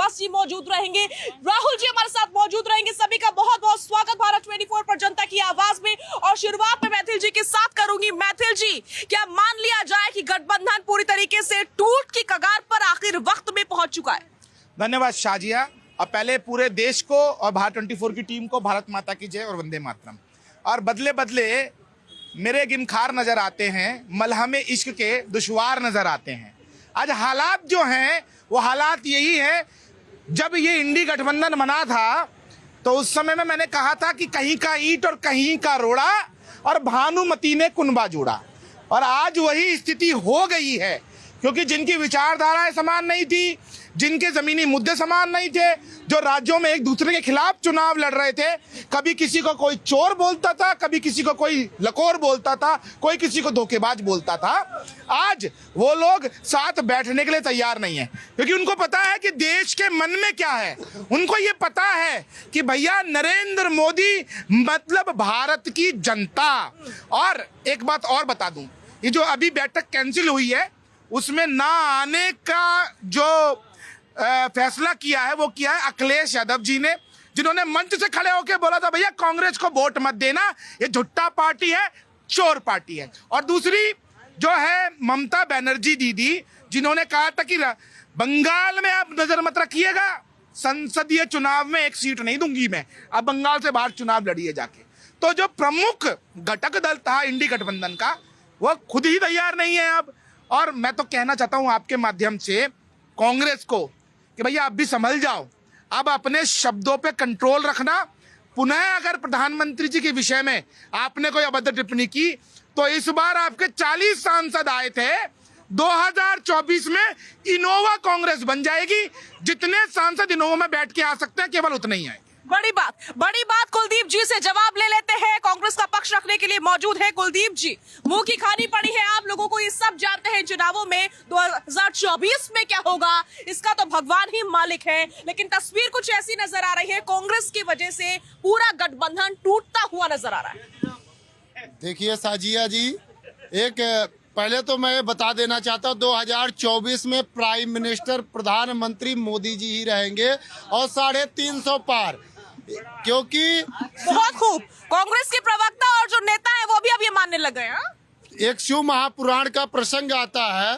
प्रकाश जी मौजूद रहेंगे, राहुल जी हमारे साथ मौजूद रहेंगे। सभी का बहुत बहुत स्वागत भारत 24 पर जनता की आवाज में। और शुरुआत में मैथिल जी के साथ करूंगी। मैथिल जी, क्या मान लिया जाए कि गठबंधन पूरी तरीके से टूट की कगार पर आखिर वक्त में पहुंच चुका है? धन्यवाद शाजिया। और पहले पूरे देश को और भारत 24 की टीम को भारत माता की जय और वंदे मातरम। और बदले बदले मेरे गिमखार नजर आते हैं, मलहमे इश्क के दुश्वार नजर आते हैं। आज हालात जो हैं वो हालात यही है, जब ये इंडी गठबंधन बना था तो उस समय में मैंने कहा था कि कहीं का ईंट और कहीं का रोड़ा और भानुमति ने कुनबा जोड़ा। और आज वही स्थिति हो गई है, क्योंकि जिनकी विचारधाराएं समान नहीं थी, जिनके जमीनी मुद्दे समान नहीं थे, जो राज्यों में एक दूसरे के खिलाफ चुनाव लड़ रहे थे, कभी किसी को कोई चोर बोलता था, कभी किसी को कोई लकोर बोलता था, कोई किसी को धोखेबाज बोलता था, आज वो लोग साथ बैठने के लिए तैयार नहीं है, क्योंकि उनको पता है कि देश के मन में क्या है। उनको ये पता है कि भैया नरेंद्र मोदी मतलब भारत की जनता। और एक बात और बता दूं, ये जो अभी बैठक कैंसिल हुई है उसमें ना आने का जो फैसला किया है वो किया है अखिलेश यादव जी ने, जिन्होंने मंच से खड़े होकर बोला था भैया कांग्रेस को वोट मत देना, ये झुट्टा पार्टी है, चोर पार्टी है। और दूसरी जो है ममता बनर्जी दीदी, जिन्होंने कहा था कि बंगाल में आप नजर मत रखिएगा, संसदीय चुनाव में एक सीट नहीं दूंगी मैं, अब बंगाल से बाहर चुनाव लड़िए जाके। तो जो प्रमुख घटक दल था इंडी गठबंधन का, वो खुद ही तैयार नहीं है अब। और मैं तो कहना चाहता हूं आपके माध्यम से कांग्रेस को कि भैया आप भी संभल जाओ, अब अपने शब्दों पे कंट्रोल रखना। पुनः अगर प्रधानमंत्री जी के विषय में आपने कोई अभद्र टिप्पणी की तो इस बार आपके 40 सांसद आए थे, 2024 में इनोवा कांग्रेस बन जाएगी। जितने सांसद इनोवा में बैठ के आ सकते हैं केवल उतने ही आएंगे। बड़ी बात कुलदीप जी से जवाब ले लेते हैं। कांग्रेस का पक्ष रखने के लिए मौजूद है कुलदीप जी। मुंह की खानी पड़ी है आप लोगों को, ये सब जानते हैं चुनावों में 2024 में क्या होगा इसका तो भगवान ही मालिक है। लेकिन तस्वीर कुछ ऐसी नजर आ रही है, कांग्रेस की वजह से पूरा गठबंधन टूटता हुआ नजर आ रहा है। देखिए साजिया जी, एक पहले तो मैं बता देना चाहता हूँ 2024 में प्राइम मिनिस्टर प्रधानमंत्री मोदी जी ही रहेंगे और 350 पार, क्योंकि बहुत खूब। कांग्रेस के प्रवक्ता और जो नेता है वो भी अब ये मानने लग गए हैं। एक शिव महापुराण का प्रसंग आता है,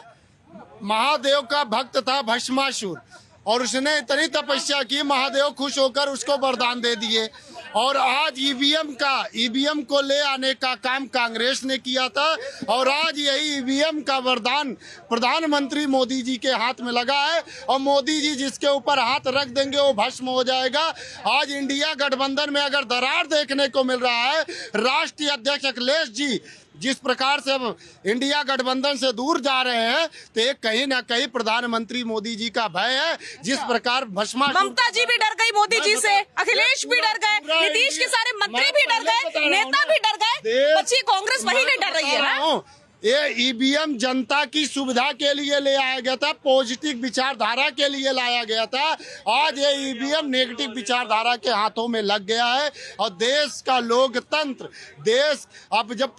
महादेव का भक्त था भस्मासुर और उसने इतनी तपस्या की, महादेव खुश होकर उसको वरदान दे दिए। और आज ईवीएम को ले आने का काम कांग्रेस ने किया था और आज यही ईवीएम का वरदान प्रधानमंत्री मोदी जी के हाथ में लगा है और मोदी जी जिसके ऊपर हाथ रख देंगे वो भस्म हो जाएगा। आज इंडिया गठबंधन में अगर दरार देखने को मिल रहा है, राष्ट्रीय अध्यक्ष अखिलेश जी जिस प्रकार से अब इंडिया गठबंधन से दूर जा रहे हैं, तो एक कहीं ना कहीं प्रधानमंत्री मोदी जी का भय है। जिस प्रकार ममता जी भी डर गई मोदी जी से, अखिलेश भी डर गए, नीतीश के सारे मंत्री भी डर गए, नेता भी डर गए, बच्ची कांग्रेस वही नहीं डर रही है। ये ईवीएम जनता की सुविधा के लिए ले आया गया था, पॉजिटिव विचारधारा के लिए लाया गया था। आज ये ईवीएम नेगेटिव विचारधारा के हाथों में लग गया है और देश का लोकतंत्र, देश अब जब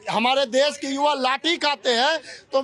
हमारे देश के युवा लाठी खाते हैं तो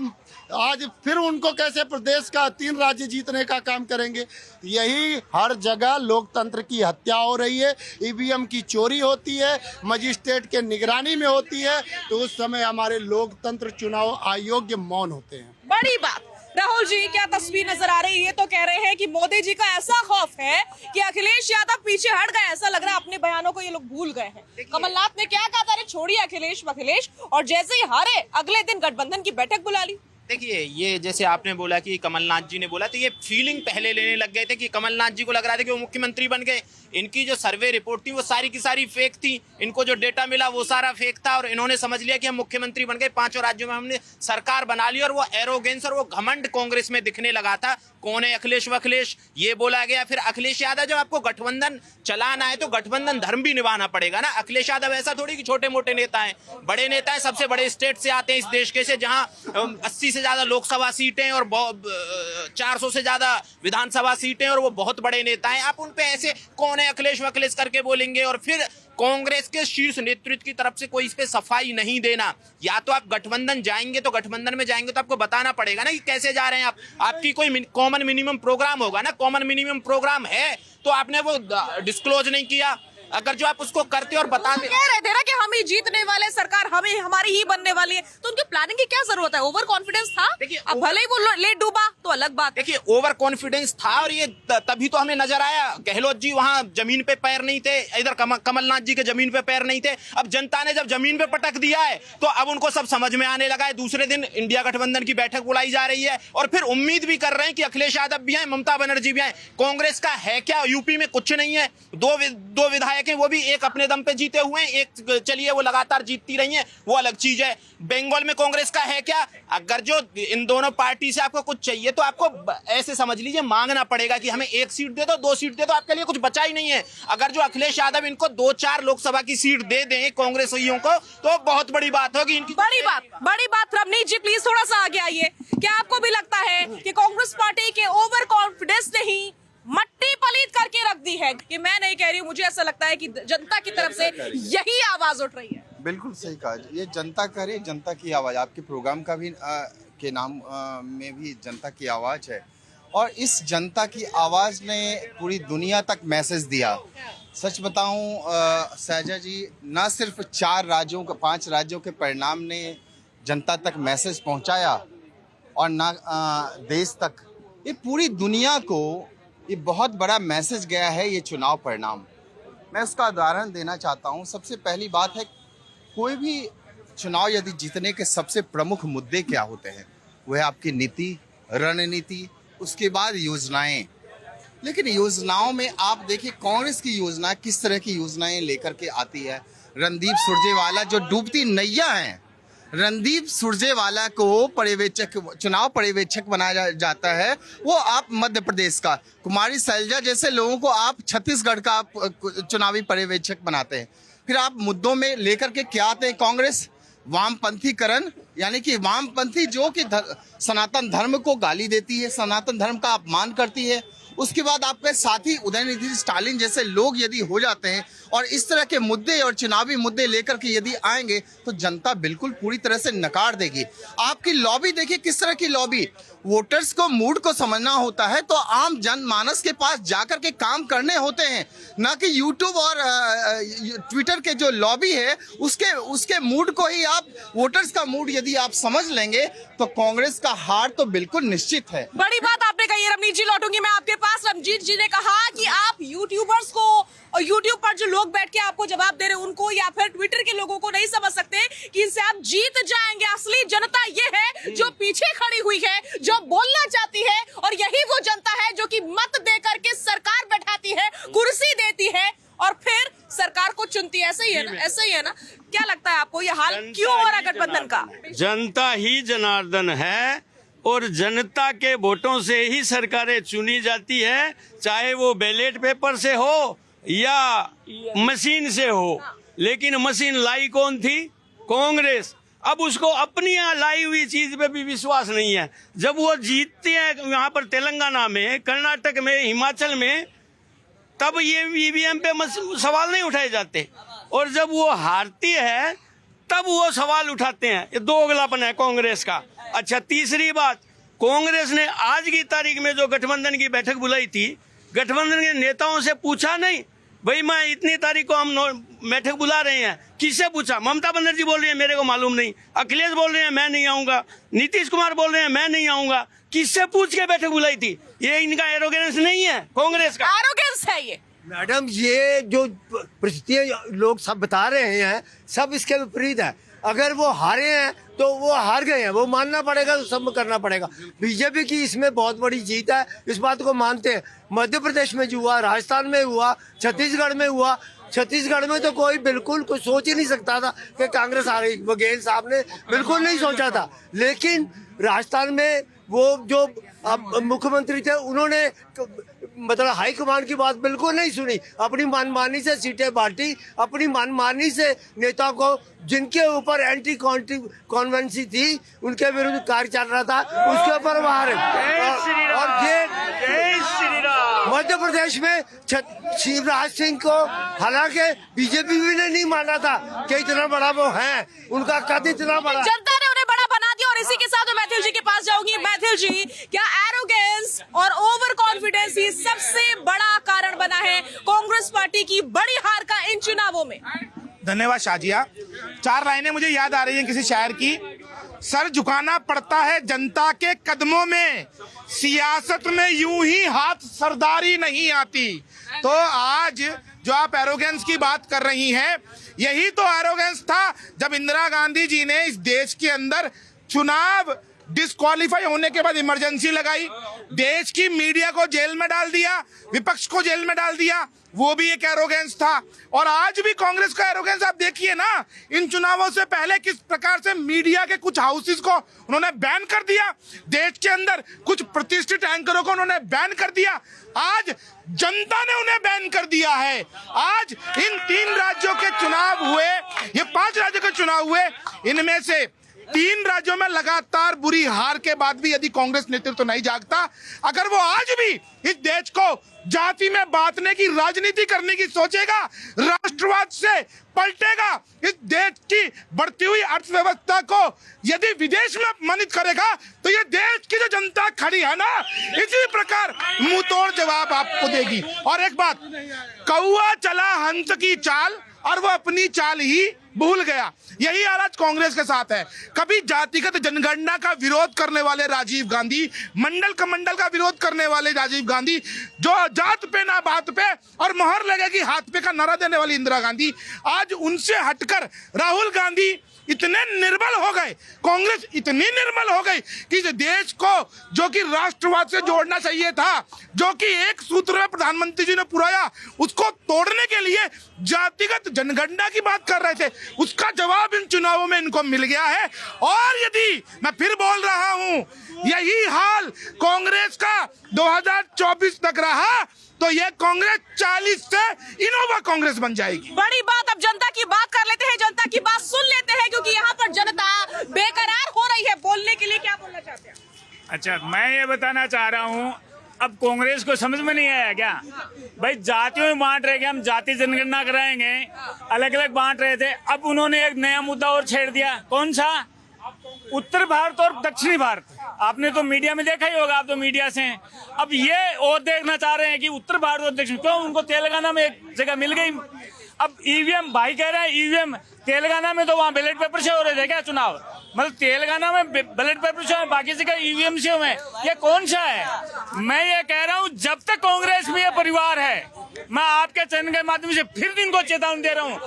आज फिर उनको कैसे प्रदेश का 3 राज्य जीतने का काम करेंगे। यही हर जगह लोकतंत्र की हत्या हो रही है, ईवीएम की चोरी होती है, मजिस्ट्रेट के निगरानी में होती है, तो उस समय हमारे लोकतंत्र चुनाव अयोग्य मौन होते हैं। बड़ी बात। राहुल जी, क्या तस्वीर नजर आ रही है? तो कह रहे हैं कि मोदी जी का ऐसा खौफ है कि अखिलेश यादव पीछे हट गए, ऐसा लग रहा है अपने बयानों को ये लोग भूल गए हैं। कमलनाथ ने क्या कहा था, अरे छोड़िए अखिलेश, और जैसे ही हारे अगले दिन गठबंधन की बैठक बुला ली। देखिए, ये जैसे आपने बोला कि कमलनाथ जी ने बोला, तो ये फीलिंग पहले लेने लग गए थे कि कमलनाथ जी को लग रहा था कि वो मुख्यमंत्री बन गए। इनकी जो सर्वे रिपोर्ट थी वो सारी की सारी फेक थी, इनको जो डेटा मिला वो सारा फेक था और इन्होंने समझ लिया कि हम मुख्यमंत्री बन गए, 5 राज्यों में हमने सरकार बना ली। और वो एरोगेंस और वो घमंड कांग्रेस में दिखने लगा था। कौन है अखिलेश वखिलेश, ये बोला गया। फिर अखिलेश यादव, जब आपको गठबंधन चलाना है तो गठबंधन धर्म भी निभाना पड़ेगा ना। अखिलेश यादव ऐसा थोड़ी कि छोटे मोटे नेता हैं, बड़े नेता हैं, सबसे बड़े स्टेट से आते हैं इस देश के, से जहां 80 से ज्यादा लोकसभा सीटें और 400 से ज्यादा विधानसभा सीटें और वो बहुत बड़े नेता हैं। आप उन पे ऐसे कौन है अखिलेश वखिलेश करके बोलेंगे और फिर कांग्रेस के शीर्ष नेतृत्व की तरफ से कोई इस पे सफाई नहीं देना। या तो आप गठबंधन जाएंगे तो गठबंधन में जाएंगे तो आपको बताना पड़ेगा ना कि कैसे जा रहे हैं आप। आपकी कोई कॉमन मिनिमम प्रोग्राम होगा ना, कॉमन मिनिमम प्रोग्राम है तो आपने वो डिस्क्लोज नहीं किया। अगर जो आप उसको करते और बताते कह रहे थे ना कि हम ही जीतने वाले, सरकार हमें हमारी ही बनने वाली है, तो उनकी प्लानिंग की क्या जरूरत है? ओवर कॉन्फिडेंस था। देखिए, अब भले ही वो लेट डूबा तो अलग बात। देखिए, ओवर कॉन्फिडेंस था और ये तभी तो हमें नजर आया। गहलोत जी वहां जमीन पे पैर नहीं थे, इधर कमलनाथ जी के जमीन पे पैर नहीं थे। अब जनता ने जब जमीन पे पटक दिया है तो अब उनको सब समझ में आने लगा है। दूसरे दिन इंडिया गठबंधन की बैठक बुलाई जा रही है और फिर उम्मीद भी कर रहे हैं कि अखिलेश यादव भी आए, ममता बनर्जी भी आए। कांग्रेस का है क्या? यूपी में कुछ नहीं है। दो विधायक हैं, वो भी एक अपने दम पे जीते हुए हैं, एक चलिए वो लगातार जीतती रही हैं, वो अलग चीज है। बंगाल में कांग्रेस का है क्या? अगर जो इन दोनों पार्टी से आपको कुछ चाहिए तो आपको ऐसे समझ लीजिए मांगना पड़ेगा कि हमें 1 सीट दे दो, 2 सीट दे दो, आपके लिए कुछ बचा ही नहीं है। अगर जो अखिलेश यादव इनको 2-4 लोकसभा की सीट दे दें कांग्रेसियों को तो बहुत बड़ी बात होगी इनकी। बड़ी बात। रवनीत जी प्लीज थोड़ा सा आगे आइए। क्या आपको भी लगता है कि कांग्रेस पार्टी के ओवर कॉन्फिडेंस ने ही मट्टी पलीत करके रख दी है? कि मैं नहीं कह रही हूँ, मुझे ऐसा लगता है कि जनता की तरफ से यही आवाज उठ रही है। बिल्कुल सही कहा। ये जनता करे, जनता की आवाज़। आपके प्रोग्राम का भी के नाम में भी जनता की आवाज़ है और इस जनता की आवाज़ ने पूरी दुनिया तक मैसेज दिया। सच बताऊं सैजा जी, ना सिर्फ 5 राज्यों के परिणाम ने जनता तक मैसेज पहुंचाया और ना देश तक, ये पूरी दुनिया को ये बहुत बड़ा मैसेज गया है ये चुनाव परिणाम। मैं उसका उदाहरण देना चाहता हूं। सबसे पहली बात है, कोई भी चुनाव यदि जीतने के सबसे प्रमुख मुद्दे क्या होते हैं? वह आपकी नीति, रणनीति, उसके बाद योजनाएं। लेकिन योजनाओं में आप देखिए कांग्रेस की योजना किस तरह की योजनाएं लेकर के आती है। रणदीप सुरजेवाला जो डूबती नैया हैं, रणदीप सुरजेवाला को चुनाव पर्यवेक्षक बनाया जाता है। वो आप मध्य प्रदेश का, कुमारी शैलजा जैसे लोगों को आप छत्तीसगढ़ का चुनावी पर्यवेक्षक बनाते हैं। फिर आप मुद्दों में लेकर के क्या आते हैं? कांग्रेस वामपंथीकरण, यानी कि वामपंथी जो कि सनातन धर्म को गाली देती है, सनातन धर्म का अपमान करती है। उसके बाद आपके साथी उदयनिधि स्टालिन जैसे लोग यदि हो जाते हैं और इस तरह के मुद्दे और चुनावी मुद्दे लेकर के यदि आएंगे तो जनता बिल्कुल पूरी तरह से नकार देगी। आपकी लॉबी देखिए किस तरह की लॉबी। वोटर्स को मूड को समझना होता है तो आम जनमानस के पास जाकर के काम करने होते हैं, ना कि यूट्यूब और ट्विटर के जो लॉबी है उसके मूड को ही आप, वोटर्स का मूड यदि आप समझ लेंगे तो कांग्रेस का हार तो बिल्कुल निश्चित है। बड़ी बात आपने कही है। रवनीत जी लौटूंगी मैं आपके पास। रमजीत जी ने कहा कि आप यूट्यूबर्स को और यूट्यूब पर जो लोग बैठ के आपको जवाब दे रहे हैं उनको या फिर ट्विटर के लोगों को नहीं समझ सकते कि इनसे आप जीत जाएंगे। असली जनता ये है जो पीछे खड़ी हुई है, जो बोलना चाहती है, और यही वो जनता है जो कि मत दे करके सरकार बैठाती है, कुर्सी देती है और फिर सरकार को चुनती है। ऐसा ही है ना? ऐसा ही है ना? क्या लगता है आपको ये हाल क्यों हो रहा है गठबंधन का? जनता ही जनार्दन है और जनता के वोटों से ही सरकारें चुनी जाती है, चाहे वो बैलेट पेपर से हो या मशीन से हो। लेकिन मशीन लाई कौन थी? कांग्रेस। अब उसको अपनी लाई हुई चीज पे भी विश्वास नहीं है। जब वो जीतते हैं यहाँ पर तेलंगाना में, कर्नाटक में, हिमाचल में, तब ये ईवीएम पे सवाल नहीं उठाए जाते, और जब वो हारती है तब वो सवाल उठाते हैं। ये दोगलापन है कांग्रेस का। अच्छा, तीसरी बात, कांग्रेस ने आज की तारीख में जो गठबंधन की बैठक बुलाई थी, गठबंधन के नेताओं से पूछा नहीं भाई मैं इतनी तारीख को हम बैठक बुला रहे हैं, किससे पूछा? ममता बनर्जी बोल रही है मेरे को मालूम नहीं, अखिलेश बोल रहे हैं मैं नहीं आऊंगा, नीतीश कुमार बोल रहे हैं मैं नहीं आऊंगा। किससे पूछ के बैठक बुलाई थी? ये इनका एरोगेंस नहीं है कांग्रेस का, एरोगेंस है ये। मैडम, ये जो परिस्थितियाँ लोग सब बता रहे हैं सब इसके विपरीत है। अगर वो हारे हैं तो वो हार गए हैं, वो मानना पड़ेगा, तो सब करना पड़ेगा। बीजेपी की इसमें बहुत बड़ी जीत है, इस बात को मानते हैं। मध्य प्रदेश में जो हुआ, राजस्थान में हुआ, छत्तीसगढ़ में हुआ। छत्तीसगढ़ में तो कोई बिल्कुल कोई सोच ही नहीं सकता था कि कांग्रेस आ गई। बघेल साहब ने बिल्कुल नहीं सोचा था। लेकिन राजस्थान में वो जो मुख्यमंत्री थे उन्होंने मतलब हाईकमान की बात बिल्कुल नहीं सुनी, अपनी मनमानी से सीटें बांटी, अपनी मनमानी से नेता को जिनके ऊपर एंटी कॉन्वेंसी थी उनके विरुद्ध कार्य चल रहा था उसके ऊपर बाहर। और ये मध्य प्रदेश में शिवराज सिंह को हालांकि बीजेपी भी ने नहीं माना था कि इतना बड़ा वो है, उनका कद इतना बड़ा। जनता ने उन्हें बड़ा बना दिया। और इसी के साथ मैं मैथिल जी के पास जाऊंगी। मैथिल जी, क्या एरोगेंस और ओवर कॉन्फिडेंस ही सबसे बड़ा कारण बना है कांग्रेस पार्टी की बड़ी हार का इन चुनावों में? धन्यवाद शाजिया। 4 लाइनें मुझे याद आ रही हैं किसी शायर की। सर झुकाना पड़ता है जनता के कदमों में, सियासत में यूं ही हाथ सरदारी नहीं आती। तो आज जो आप एरोगेंस की बात कर रही हैं, यही तो एरोगेंस था जब इंदिरा गांधी जी ने इस देश के अंदर चुनाव डिस्क्वालीफाई होने के बाद इमरजेंसी लगाई, देश की मीडिया को जेल में डाल दिया, विपक्ष को जेल में डाल दिया, वो भी एक एरोगेंस था। और आज भी कांग्रेस का एरोगेंस आप देखिए ना, इन चुनावों से पहले किस प्रकार से मीडिया के कुछ हाउसेस को उन्होंने बैन कर दिया, देश के अंदर कुछ प्रतिष्ठित एंकरों को उन्होंने बैन कर दिया, आज जनता ने उन्हें बैन कर दिया है। आज इन 3 राज्यों के चुनाव हुए, ये 5 राज्यों के चुनाव हुए, इनमें से 3 राज्यों में लगातार बुरी हार के बाद भी यदि कांग्रेस नेतृत्व नहीं जागता, अगर वो आज भी इस देश को जाति में बांटने की राजनीति करने की सोचेगा, राष्ट्रवाद से पलटेगा, इस देश की बढ़ती हुई अर्थव्यवस्था को यदि विदेश में अपमानित करेगा, तो ये देश की जो जनता खड़ी है ना, इसी प्रकार मुंह तोड़ जवाब आपको देगी। और एक बात, कौआ चला हंस की चाल और वो अपनी चाल ही भूल गया। यही हाल आज कांग्रेस के साथ है। कभी जातिगत जनगणना का विरोध करने वाले राजीव गांधी, मंडल कमंडल का विरोध करने वाले राजीव गांधी, जो जात पे ना बात पे और मोहर लगेगी हाथ पे का नारा देने वाली इंदिरा गांधी, आज उनसे हटकर राहुल गांधी इतने निर्बल हो गए, कांग्रेस इतनी निर्बल हो गई कि इस देश को जो कि राष्ट्रवाद से जोड़ना चाहिए था, जो कि एक सूत्र में प्रधानमंत्री जी ने पुराया, उसको तोड़ने के लिए जातिगत जनगणना की बात कर रहे थे, उसका जवाब इन चुनावों में इनको मिल गया है। और यदि मैं फिर बोल रहा हूं, यही हाल कांग्रेस का 2024 तक रहा तो ये कांग्रेस 40 से इनोवा कांग्रेस बन जाएगी। बड़ी बात। अब जनता की बात कर लेते हैं, जनता की बात सुन लेते हैं, क्योंकि यहाँ पर जनता बेकरार हो रही है। बोलने के लिए क्या बोलना चाहते हैं? अच्छा, मैं ये बताना चाह रहा हूँ, अब कांग्रेस को समझ में नहीं आया क्या भाई? जातियों में बांट रहे, हम जाति जनगणना कराएंगे, अलग अलग बांट रहे थे। अब उन्होंने एक नया मुद्दा और छेड़ दिया। कौन सा? उत्तर भारत और दक्षिणी भारत। आपने तो मीडिया में देखा ही होगा, आप तो मीडिया से हैं। अब ये और देखना चाह रहे हैं कि उत्तर भारत और दक्षिण, क्यों उनको तेलंगाना में एक जगह मिल गई। अब ईवीएम, भाई कह रहे हैं ईवीएम, तेलंगाना में तो वहाँ बैलेट पेपर से हो रहे थे क्या चुनाव? मतलब तेलंगाना में बैलेट पेपर से, बाकी जगह ईवीएम से हुए। ये कौन सा है? मैं ये कह रहा हूँ, जब तक कांग्रेस में ये परिवार है, मैं आपके चैनल के माध्यम से फिर इनको चेतावनी दे रहा हूँ,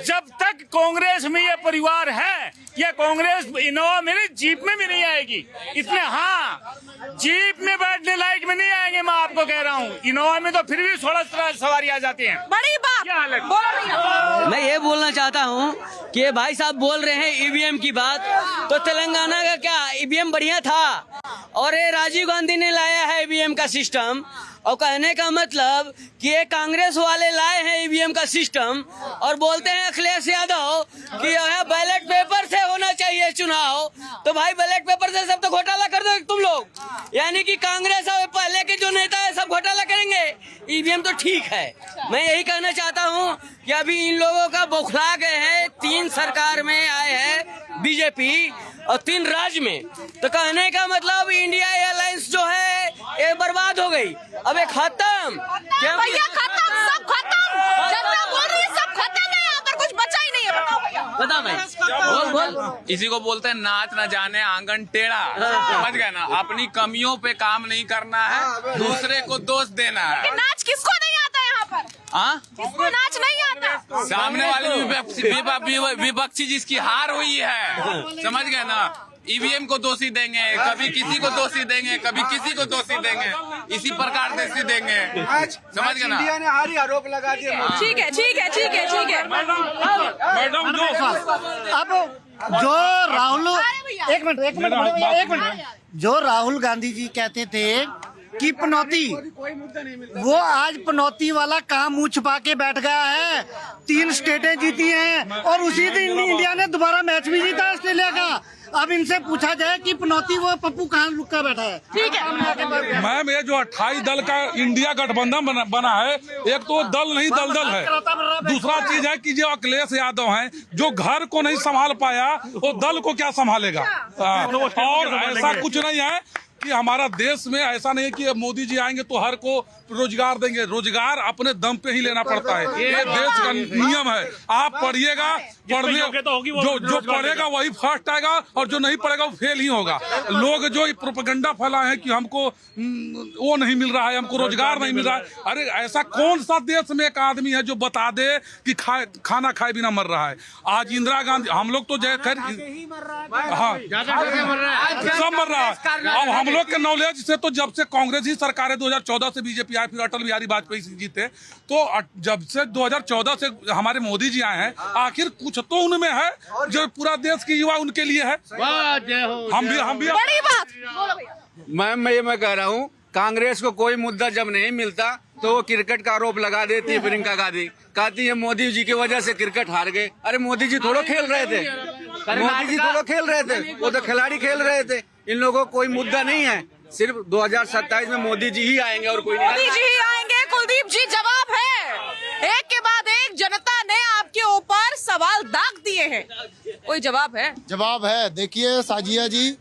जब तक कांग्रेस में ये परिवार है, ये कांग्रेस इनोवा मेरी जीप में भी नहीं आएगी। इतने, हाँ, जीप में बैठने लायक में नहीं आएंगे। मैं आपको कह रहा हूँ, इनोवा में तो फिर भी 16 सवारी आ जाती है। बड़ी बात। मैं ये बोलना चाहता हूँ कि भाई साहब बोल रहे हैं ईवीएम की बात, तो तेलंगाना का क्या ईवीएम बढ़िया था, और ये राजीव गांधी ने लाया है ईवीएम का सिस्टम। और कहने का मतलब कि ये कांग्रेस वाले लाए हैं ईवीएम का सिस्टम, और बोलते हैं अखिलेश यादव कि यह बैलेट पेपर से होना चाहिए चुनाव। तो भाई बैलेट पेपर से सब तो घोटाला कर दो तुम लोग, यानी कि कांग्रेस और पहले के जो नेता है सब घोटाला करेंगे। ईवीएम तो ठीक है। मैं यही कहना चाहता हूँ कि अभी इन लोगों का बौखला गए हैं, 3 सरकार में आए हैं बीजेपी और 3 राज्य में, तो कहने का मतलब इंडिया एयरलाइंस जो है ये बर्बाद हो गई। अब ये खत्म, भैया खत्म, सब खत्म। जनता बोल रही है सब खत्म है, यहाँ पर कुछ बचा ही नहीं है। बताओ भैया, बता भाई, बोल। इसी को बोलते हैं नाच न जाने आंगन टेढ़ा। समझ गए ना? अपनी कमियों पे काम नहीं करना है, दूसरे को दोष देना है। नाच किसको नहीं आता यहाँ पर? हाँ, किसको नाच नहीं आता? सामने वाले विपक्षी जिसकी हार हुई है, समझ गए ना? ईवीएम को दोषी देंगे, कभी किसी को दोषी देंगे, कभी किसी को दोषी देंगे, इसी प्रकार दोषी देंगे। समझ गए ना? इंडिया ने हारी आरोप लगा दिया। ठीक है, ठीक है, ठीक है, ठीक है। अब जो राहुल, एक मिनट, जो राहुल गांधी जी कहते थे कि पनौती, वो आज पनौती वाला काम मुंह छुपा के बैठ गया है। 3 स्टेटें जीती हैं और उसी दिन इंडिया ने दोबारा मैच भी जीता ऑस्ट्रेलिया का। अब इनसे पूछा जाए कि पनौती वो पप्पू कहाँ लुका बैठा है। ठीक है मैम, ये जो 28 दल का इंडिया गठबंधन बना है, एक तो दल नहीं दलदल है। दूसरा चीज है कि जो अखिलेश यादव हैं, जो घर को नहीं संभाल पाया, वो दल को क्या संभालेगा। और ऐसा कुछ नहीं है कि हमारा देश में ऐसा नहीं है कि मोदी जी आएंगे तो हर को रोजगार देंगे। रोजगार अपने दम पे ही लेना पड़ता है, ये देश का नियम है। आप पढ़िएगा, पढ़ने जो पढ़ेगा वही फर्स्ट आएगा और जो नहीं पढ़ेगा वो फेल ही होगा। लोग जो प्रोपेगेंडा फैलाए हैं कि हमको वो नहीं मिल रहा है, हमको रोजगार नहीं मिल रहा है। अरे ऐसा कौन सा देश में एक आदमी है जो बता दे कि खाना खाए बिना मर रहा है। आज इंदिरा गांधी, हम लोग तो जय खैर हाँ सब मर रहा है। अब हम लोग के नॉलेज से तो जब से कांग्रेस ही सरकार है 2014 से बीजेपी आए, फिर अटल बिहारी वाजपेयी जीते, तो जब से 2014 से हमारे मोदी जी आए हैं, आखिर कुछ तो उनमें है जो पूरा देश की युवा उनके लिए है। हम भी बड़ी बात मैम, मैं कह रहा हूँ, कांग्रेस को कोई मुद्दा जब नहीं मिलता तो वो क्रिकेट का आरोप लगा देती है। प्रियंका गांधी कहती है मोदी जी की वजह से क्रिकेट हार गए। अरे मोदी जी थोड़ा खेल रहे थे, मोदी जी थोड़ा खेल रहे थे, वो तो खिलाड़ी खेल रहे थे। इन लोगों को कोई मुद्दा नहीं है, सिर्फ 2027 में मोदी जी ही आएंगे और कोई नहीं। मोदी जी ही आएंगे। कुलदीप जी, जवाब है, एक के बाद एक जनता ने आपके ऊपर सवाल दाग दिए हैं, कोई जवाब है? जवाब है। देखिए साजिया जी,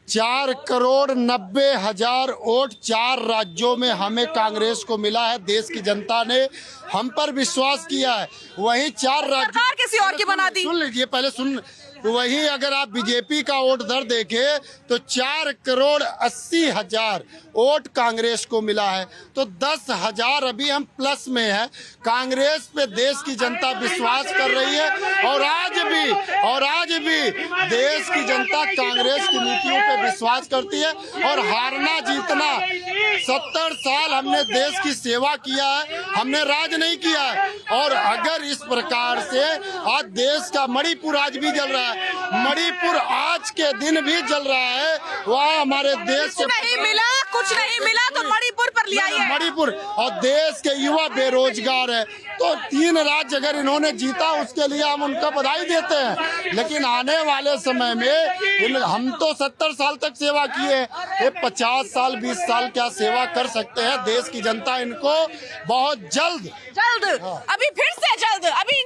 4,90,000 वोट 4 राज्यों में हमें कांग्रेस को मिला है। देश की जनता ने हम पर विश्वास किया है। वहीं 4 राज्य सरकार किसी और की बना दी। सुन लीजिए पहले, सुन। वहीं अगर आप बीजेपी का वोट दर देखें तो 4,80,000 वोट कांग्रेस को मिला है, तो 10,000 अभी हम प्लस में है। कांग्रेस पे देश की जनता विश्वास कर रही है और आज भी देश की जनता कांग्रेस की नीतियों पे विश्वास करती है। और हारना जीतना, 70 साल हमने देश की सेवा किया है, हमने राज नहीं किया है। और अगर इस प्रकार से आज देश का मणिपुर आज भी जल रहा है, मणिपुर आज के दिन भी जल रहा है, वह हमारे देश कुछ नहीं मिला तो मणिपुर पर लिया है। मणिपुर और देश के युवा बेरोजगार है, तो 3 राज्य अगर इन्होंने जीता उसके लिए हम उनका बधाई देते हैं। लेकिन आने वाले समय में हम तो 70 साल तक सेवा किए, ये 50 साल 20 साल क्या सेवा कर सकते हैं। देश की जनता इनको बहुत जल्द अभी फिर से जल्द, अभी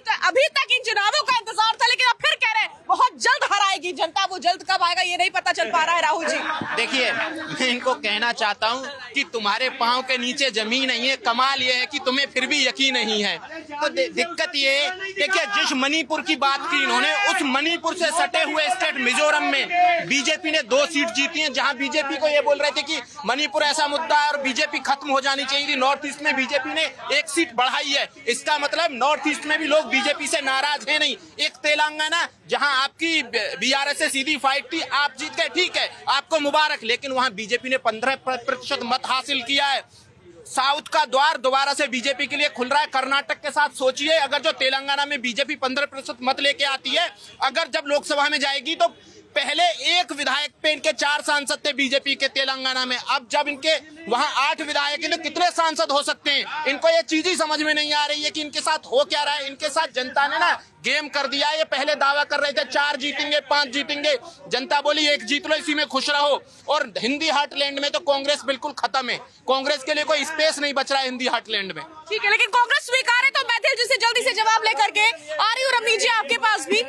तक इन चुनावों का इंतजार था, लेकिन अब फिर कह रहे हैं बहुत जल्द हराएगी जनता। वो जल्द कब आएगा ये नहीं पता चल पा रहा है। राहुल जी देखिए, मैं इनको कहना चाहता हूं कि तुम्हारे पांव के नीचे जमीन नहीं है। कमाल ये है कि तुम्हें फिर भी यकीन नहीं है। तो दिक्कत ये, देखिए, जिस मणिपुर की बात की इन्होंने, उस मणिपुर से सटे हुए स्टेट मिजोरम में बीजेपी ने 2 सीट जीती हैं, जहां बीजेपी को ये बोल रहे थे कि मणिपुर ऐसा मुद्दा है और बीजेपी खत्म हो जानी चाहिए थी। नॉर्थ ईस्ट में बीजेपी ने 1 सीट बढ़ाई है। इसका मतलब नॉर्थ ईस्ट में भी लोग बीजेपी से नाराज है नहीं। एक तेलंगाना, जहां आपकी बीआरएस से सीधी फाइट थी, आप जीत गए, ठीक है, आपको मुबारक, लेकिन वहां बीजेपी ने 15% मत हासिल किया है। साउथ का द्वार दोबारा से बीजेपी के लिए खुल रहा है। कर्नाटक के साथ सोचिए, अगर जो तेलंगाना में बीजेपी 15% मत लेके आती है, अगर जब लोकसभा में जाएगी तो पहले 1 विधायक पे इनके 4 सांसद थे बीजेपी के तेलंगाना में, अब जब इनके वहां 8 विधायक हैं तो कितने सांसद हो सकते हैं। इनको ये चीज ही समझ में नहीं आ रही है कि इनके साथ हो क्या रहा है। इनके साथ जनता ने ना गेम कर दिया है। ये पहले दावा कर रहे थे 4 जीतेंगे, 5 जीतेंगे, जनता बोली 1 जीत लो, इसी में खुश रहो। और हिंदी हार्टलैंड में तो कांग्रेस बिल्कुल खत्म है। कांग्रेस के लिए कोई स्पेस नहीं बच रहा है हिंदी हार्टलैंड में। ठीक है, लेकिन कांग्रेस स्वीकार है तो मैथिल जी से जल्दी से जवाब लेकर के आ रही हूँ। रमनीत जी, आपके पास भी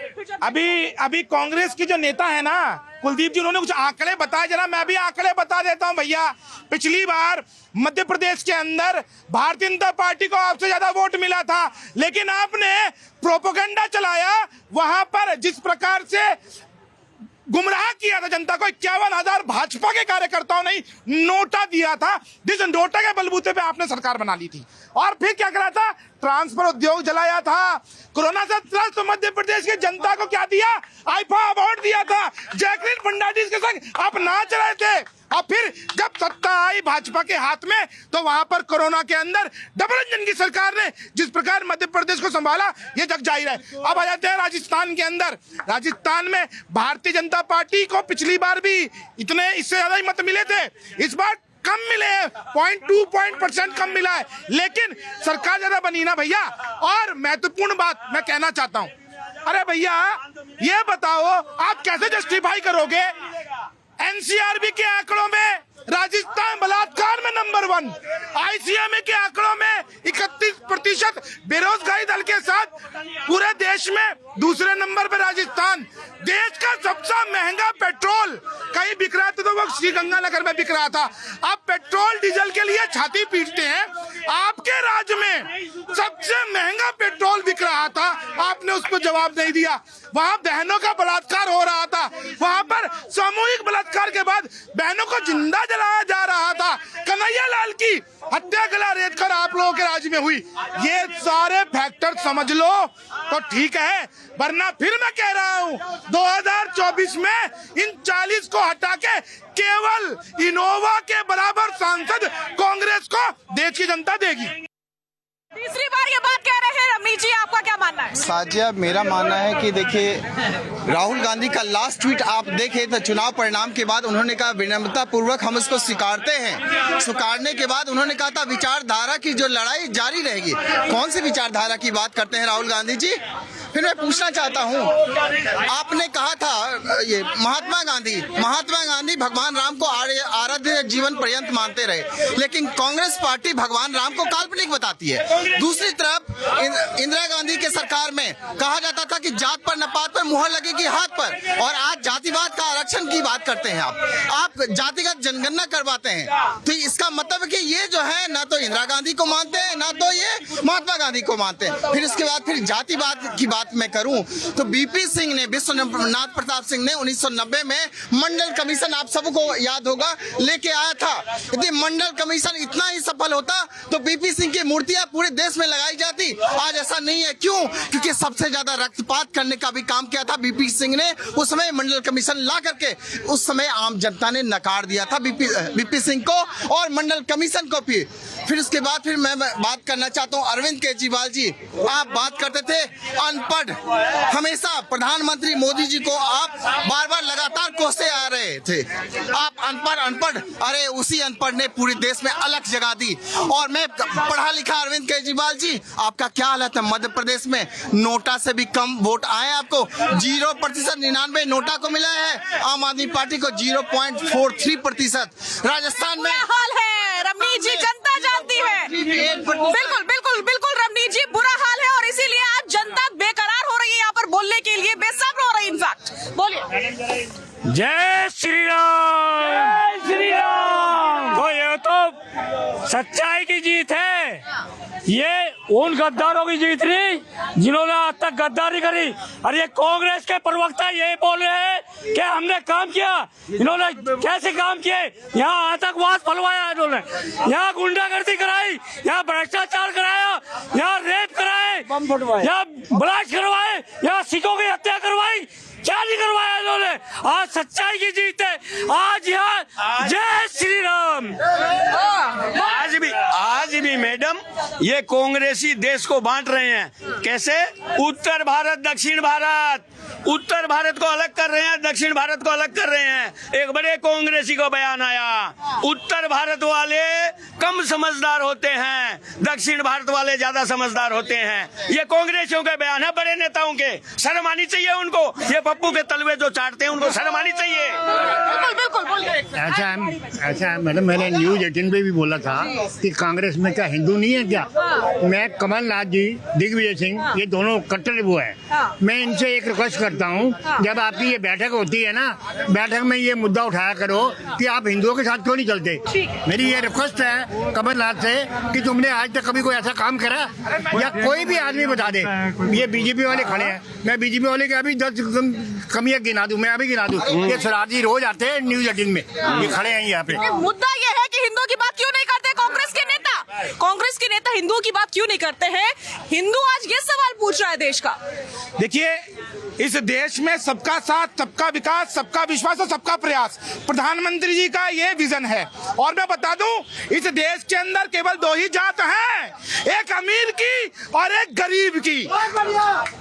अभी कांग्रेस के जो नेता है ना कुलदीप जी, उन्होंने कुछ आंकड़े बताए, जरा मैं भी आंकड़े बता देता हूं भैया। पिछली बार मध्य प्रदेश के अंदर भारतीय जनता पार्टी को आपसे ज्यादा वोट मिला था, लेकिन आपने प्रोपेगेंडा चलाया, वहां पर जिस प्रकार से गुमराह किया था जनता को। 51,000 भाजपा के कार्यकर्ताओं ने नोटा दिया था, जिस नोटा के बलबूते पे आपने सरकार बना ली थी। और फिर क्या करा था, ट्रांसफर उद्योग जलाया था। कोरोना से त्रस्त मध्य प्रदेश की जनता को क्या दिया, आईफा अवार्ड दिया था। जैकलिन फर्नांडिस के संग आप नाच रहे थे। और फिर जब सत्ता आई भाजपा के हाथ में, तो वहां पर कोरोना के अंदर डबल इंजन की सरकार ने जिस प्रकार मध्य प्रदेश को संभाला, ये जग जाहिर है। अब आ जाते हैं राजस्थान के अंदर। राजस्थान में भारतीय जनता पार्टी को पिछली बार भी इससे ज्यादा ही मत मिले थे। इस बार कम मिले हैं, 0.2% कम मिला है, लेकिन सरकार ज्यादा बनी ना भैया। और महत्वपूर्ण बात मैं कहना चाहता हूं, अरे भैया ये बताओ आप कैसे जस्टिफाई करोगे एनसीआरबी के आंकड़ों में राजस्थान बलात्कार में नंबर 1, आईसीएमए के आंकड़ों में 31% बेरोजगारी दर के साथ पूरे देश में दूसरे नंबर पर राजस्थान। देश का सबसे महंगा पेट्रोल कहीं बिक रहा था तो वो श्रीगंगानगर में बिक रहा था। अब पेट्रोल डीजल के लिए छाती पीटते हैं। आपके राज्य में सबसे महंगा पेट्रोल बिक रहा था, आपने उसको जवाब नहीं दिया। वहां बहनों का बलात्कार हो रहा था, वहां पर सामूहिक बलात्कार के बाद बहनों को जिंदा जलाया जा रहा था। कन्हैया लाल की हत्या गला रेत कर आप लोगों के राज्य में हुई। ये सारे फैक्टर समझ लो तो ठीक है, वरना फिर मैं कह रहा हूं 2024 में इन 40 को हटा के केवल इनोवा के बराबर सांसद कांग्रेस को देश की जनता देगी। तीसरी बार ये बात कह रहे हैं रमनीत जी, आपका क्या मानना है? साजिया, मेरा मानना है कि देखिए राहुल गांधी का लास्ट ट्वीट आप देखें तो चुनाव परिणाम के बाद उन्होंने कहा विनम्रता पूर्वक हम इसको स्वीकारते हैं। स्वीकारने के बाद उन्होंने कहा था विचारधारा की जो लड़ाई जारी रहेगी। कौन सी विचारधारा की बात करते हैं राहुल गांधी जी? फिर मैं पूछना चाहता हूं, आपने कहा था ये महात्मा गांधी भगवान राम को आराध्य जीवन पर्यंत मानते रहे, लेकिन कांग्रेस पार्टी भगवान राम को काल्पनिक बताती है। दूसरी तरफ इंदिरा गांधी के सरकार में कहा जाता था कि जात पर नपात पर मुहर लगेगी हाथ पर, और आज जातिवाद का आरक्षण की बात करते हैं आप जातिगत जनगणना करवाते हैं। तो इसका मतलब है कि ये जो है ना तो इंदिरा गांधी को मानते हैं ना तो ये महात्मा गांधी को मानते हैं। फिर इसके बाद फिर जातिवाद की बात मैं करूं तो बीपी सिंह ने, विश्वनाथ प्रताप सिंह ने 1990 में मंडल कमीशन, आप सबको याद होगा, लेके आया था। यदि मंडल कमीशन इतना ही सफल होता तो बीपी सिंह की मूर्तियां पूरे देश में लगाई जाती। आज ऐसा नहीं है। क्यों? क्योंकि सबसे ज्यादा रक्तपात करने का भी काम किया था बीपी सिंह ने। उस समय मंडल कमीशन ला करके उस समय आम जनता ने नकार दिया था बीपी सिंह को और मंडल कमीशन को भी। फिर उसके बाद फिर मैं बात करना चाहता हूँ अरविंद केजरीवाल जी, आप बात करते थे अनपढ़, हमेशा प्रधानमंत्री मोदी जी को आप बार बार लगातार कोसते आ रहे थे, आप अनपढ़। अरे उसी अनपढ़ ने पूरे देश में अलग जगह दी। और मैं पढ़ा लिखा अरविंद केजरीवाल जी, आपका क्या हालत है? मध्य प्रदेश में नोटा से भी कम वोट आए आपको, 0% 99 नोटा को मिला है, आम आदमी पार्टी को 0.43%। राजस्थान में हाल है रमनीत जी, जनता जानती है। बिल्कुल रमनीत जी, बुरा हाल है और इसीलिए आज जनता बेकरार हो रही है यहाँ पर बोलने के लिए, बेसब्र हो रही है। इनफैक्ट बोलिए। जय श्री राम, जय श्री राम। तो ये तो सच्चाई की जीत है, ये उन गद्दारों की जीत नहीं जिन्होंने आज तक गद्दारी करी। और ये कांग्रेस के प्रवक्ता ये बोल रहे हैं कि हमने काम किया। इन्होंने कैसे काम किए? यहाँ आतंकवाद फैलवाया, इन्होंने यहाँ गुंडागर्दी कराई, यहाँ भ्रष्टाचार कराया, यहाँ रेप कराए, यहाँ ब्लास्ट करवाए, यहाँ सिखों की हत्या करवाई। क्या नहीं करवाया इन्होंने? आज सच्चाई की जीत है। आज यहाँ जय श्री राम। आज भी मैडम ये कांग्रेसी देश को बांट रहे हैं। कैसे? उत्तर भारत दक्षिण भारत, उत्तर भारत को अलग कर रहे हैं, दक्षिण भारत को अलग कर रहे हैं। एक बड़े कांग्रेसी को बयान आया, उत्तर भारत वाले कम समझदार होते हैं, दक्षिण भारत वाले ज्यादा समझदार होते हैं। ये कांग्रेसियों के बयान है, बड़े नेताओं के। शर्म आनी चाहिए उनको। ये पप्पू के तलवे जो चाटते हैं उनको शर्म आनी चाहिए। ऐसा मैडम, मैंने न्यूज 18 पे भी बोला था कि कांग्रेस में क्या हिंदू नहीं है क्या? मैं कमलनाथ जी, दिग्विजय सिंह, ये दोनों कट्टर वो है। मैं इनसे एक रिक्वेस्ट करता हूँ, जब आपकी ये बैठक होती है ना, बैठक में ये मुद्दा उठाया करो कि आप हिंदुओं के साथ क्यों नहीं चलते। मेरी ये रिक्वेस्ट है कमलनाथ से कि तुमने आज तक कभी कोई ऐसा काम करा, या कोई भी आदमी बता दे। ये बीजेपी वाले खड़े हैं, मैं बीजेपी वाले के अभी 10 कमियां गिना दूं, मैं अभी गिना दूं। ये सराजी रोज आते हैं न्यूज 18 में, ये खड़े हैं यहाँ पे। मुद्दा ये है कि हिंदुओं की बात क्यों नहीं करते कांग्रेस के नेता? हिंदुओं की बात क्यों नहीं करते हैं? हिंदू आज ये सवाल पूछ पूछ रहा है देश का? देखिए, इस देश में सबका साथ, सबका विकास, सबका विश्वास और सबका प्रयास प्रधानमंत्री जी का ये विजन है। और मैं बता दूं, इस देश के अंदर केवल दो ही जात हैं, एक अमीर की और एक गरीब की।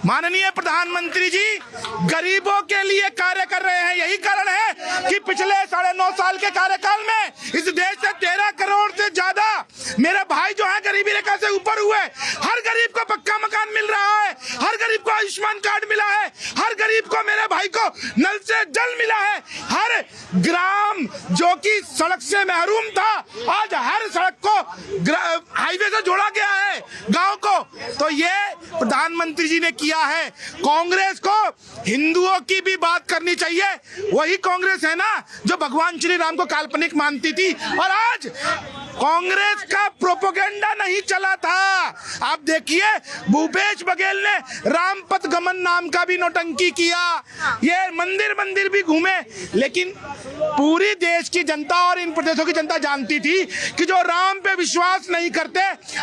माननीय प्रधानमंत्री जी गरीबों के लिए कार्य कर रहे हैं। यही कारण है कि पिछले 9.5 साल के कार्यकाल में इस देश से 13 करोड़ से ज्यादा मेरे भाई जो है गरीबी रेखा से ऊपर हुए। हर गरीब को पक्का मकान मिल रहा है, हर गरीब को आयुष्मान कार्ड मिला है, हर गरीब को, मेरे भाई को नल से जल मिला है। हर ग्राम जो कि सड़क से महरूम था, आज हर सड़क को हाईवे से जोड़ा गया है गांव को। तो ये प्रधानमंत्री जी ने किया है। कांग्रेस को हिंदुओं की भी बात करनी चाहिए। वही कांग्रेस है ना जो भगवान श्री राम को काल्पनिक मानती थी, और आज कांग्रेस का प्रोपेगेंडा नहीं चला था। आप देखिए, भूपेश बघेल ने रामपथ गमन नाम का भी नौटंकी किया, ये मंदिर भी घूमे। लेकिन पूरी देश की जनता और इन प्रदेशों की जनता जानती थी कि जो राम पे विश्वास नहीं करते,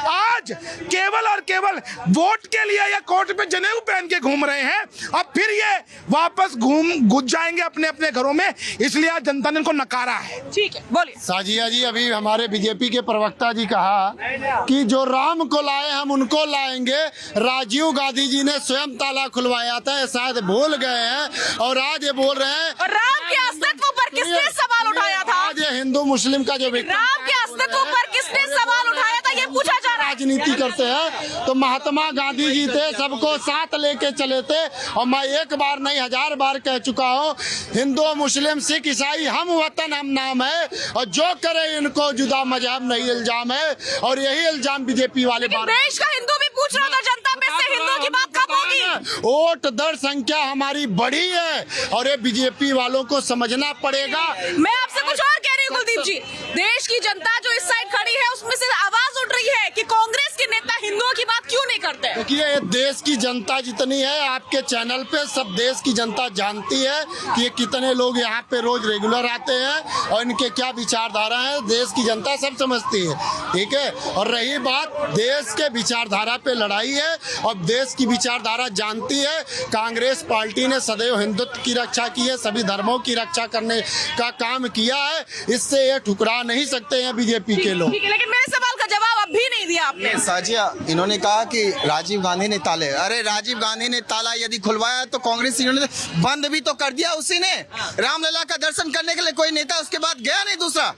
आज केवल और केवल वोट के लिए या कोर्ट पे जनेऊ पहन के घूम रहे हैं। अब फिर ये वापस घुस जाएंगे अपने अपने घरों में, इसलिए आज जनता ने इनको नकारा है। ठीक है, बोलिए। साजिया जी, अभी हमारे बीजेपी के प्रवक्ता जी कहा कि जो राम को लाए हम उनको लाएंगे। राजीव गांधी जी ने स्वयं ताला खुलवाया था, ये शायद भूल गए हैं, और आज ये बोल रहे हैं। और राम के अस्तित्व पर किसने सवाल उठाया था? आज ये हिंदू मुस्लिम का जो राम के अस्तित्व पर किसने सवाल उठाया था, ये पूछा जा रहा है। राजनीति करते हैं तो महात्मा गांधी जी थे, सबको साथ लेके चले थे। और मैं एक बार नहीं 1000 बार कह चुका हूँ, हिंदू मुस्लिम सिख ईसाई हम वतन हम नाम है, और जो करे इनको जुदा मजहब नहीं इल्जाम है। और यही इल्जाम बीजेपी वाले देश का हिंदू भी पूछ रहा था जनता में से हिंदुओं की बात कब होगी? वोट दर संख्या हमारी बढ़ी है, और ये बीजेपी वालों को समझना पड़ेगा। मैं आपसे कुछ और कह रही हूँ कुलदीप जी, देश की जनता जो इस साइड खड़ी है उसमें से आवाज उठ रही है कि कांग्रेस के नेता हिंदुओं की बात क्यों नहीं करते? देखिए, देश की जनता जितनी है, आपके चैनल पे सब देश की जनता जानती है कि ये कितने लोग यहाँ पे रोज रेगुलर आते हैं और इनके क्या विचारधारा है, देश की जनता सब समझती है। ठीक है, और रही बात देश के विचारधारा पे लड़ाई है, और देश की विचारधारा जानती है। कांग्रेस पार्टी ने सदैव हिंदुत्व की रक्षा की है, सभी धर्मों की रक्षा करने का काम किया है, इससे ये ठुकरा नहीं सकते हैं बीजेपी के लोग। लेकिन मेरे सवाल का जवाब अब भी नहीं दिया आपने। साजिया, इन्होंने कहा कि राजीव गांधी ने ताले, अरे राजीव गांधी ने ताला यदि खुलवाया तो कांग्रेस इन्होंने बंद भी तो कर दिया उसी ने। रामलला का दर्शन करने के लिए कोई नेता उसके बाद गया नहीं, दूसरा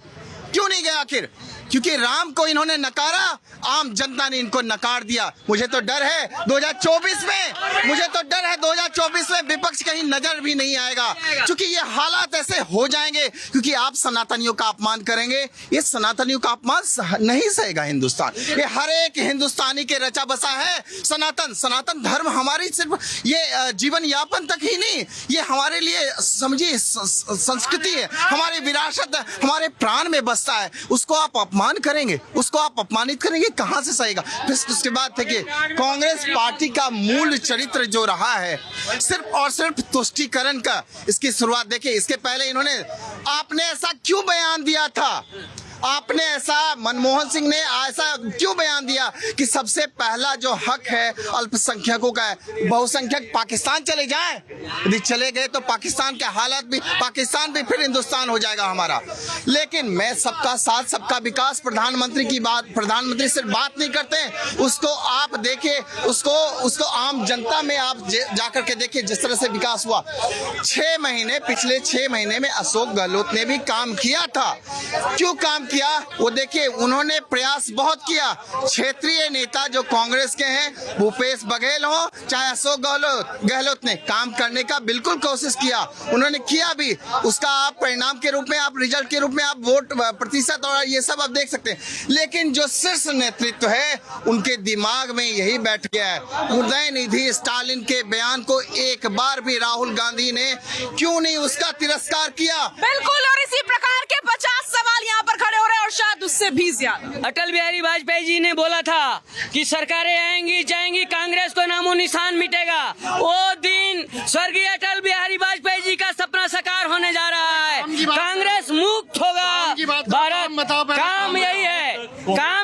क्यों नहीं गया आखिर? क्योंकि राम को इन्होंने नकारा, आम जनता ने इनको नकार दिया। मुझे तो डर है 2024 में, मुझे तो डर है 2024 में विपक्ष कहीं नजर भी नहीं आएगा, क्योंकि ये हालात ऐसे हो जाएंगे, क्योंकि आप सनातनियों का अपमान करेंगे। ये सनातनियों का अपमान नहीं सहेगा हिंदुस्तान। ये हर एक हिंदुस्तानी के रचा बसा है सनातन धर्म। हमारी सिर्फ ये जीवन यापन तक ही नहीं, ये हमारे लिए समझिए संस्कृति है, हमारी विरासत, हमारे प्राण में बसता है। उसको आप अपमान करेंगे, उसको आप अपमानित करेंगे, कहां से सहेगा? फिर उसके बाद देखिए, कांग्रेस पार्टी का मूल चरित्र जो रहा है सिर्फ और सिर्फ तुष्टीकरण का, इसकी शुरुआत देखिए। इसके पहले इन्होंने, आपने ऐसा क्यों बयान दिया था? आपने ऐसा, मनमोहन सिंह ने ऐसा क्यों बयान दिया कि सबसे पहला जो हक है अल्पसंख्यकों का है, बहुसंख्यक पाकिस्तान चले जाएं? यदि चले गए तो पाकिस्तान के हालात भी, पाकिस्तान भी फिर हिंदुस्तान हो जाएगा हमारा। लेकिन मैं सबका साथ सबका विकास, प्रधानमंत्री की बात, प्रधानमंत्री सिर्फ बात नहीं करते हैं, उसको आप देखिए, उसको आम जनता में आप जाकर के देखिए जिस तरह से विकास हुआ। 6 महीने, पिछले 6 महीने में अशोक गहलोत ने भी काम किया था। क्यों काम किया वो देखिए, उन्होंने प्रयास बहुत किया। क्षेत्रीय नेता जो कांग्रेस के हैं, भूपेश बघेल हो चाहे अशोक गहलोत ने काम करने का बिल्कुल कोशिश किया, उन्होंने किया भी। उसका आप परिणाम के रूप में, आप रिजल्ट के रूप में आप वोट प्रतिशत और ये सब आप देख सकते हैं। लेकिन जो शीर्ष नेतृत्व है उनके दिमाग में यही बैठ गया है। उदयनिधि स्टालिन के बयान को एक बार भी राहुल गांधी ने क्यों नहीं उसका तिरस्कार किया? बिल्कुल, और इसी प्रकार के 50 सवाल यहाँ पर खड़े हो रहे हैं और शायद उससे भी ज्यादा। अटल बिहारी वाजपेयी जी ने बोला था कि सरकारें आएंगी जाएंगी, कांग्रेस को नामो निशान मिटेगा। वो दिन स्वर्गीय अटल बिहारी वाजपेयी जी का सपना साकार होने जा रहा है। कांग्रेस मुक्त होगा भारत। काम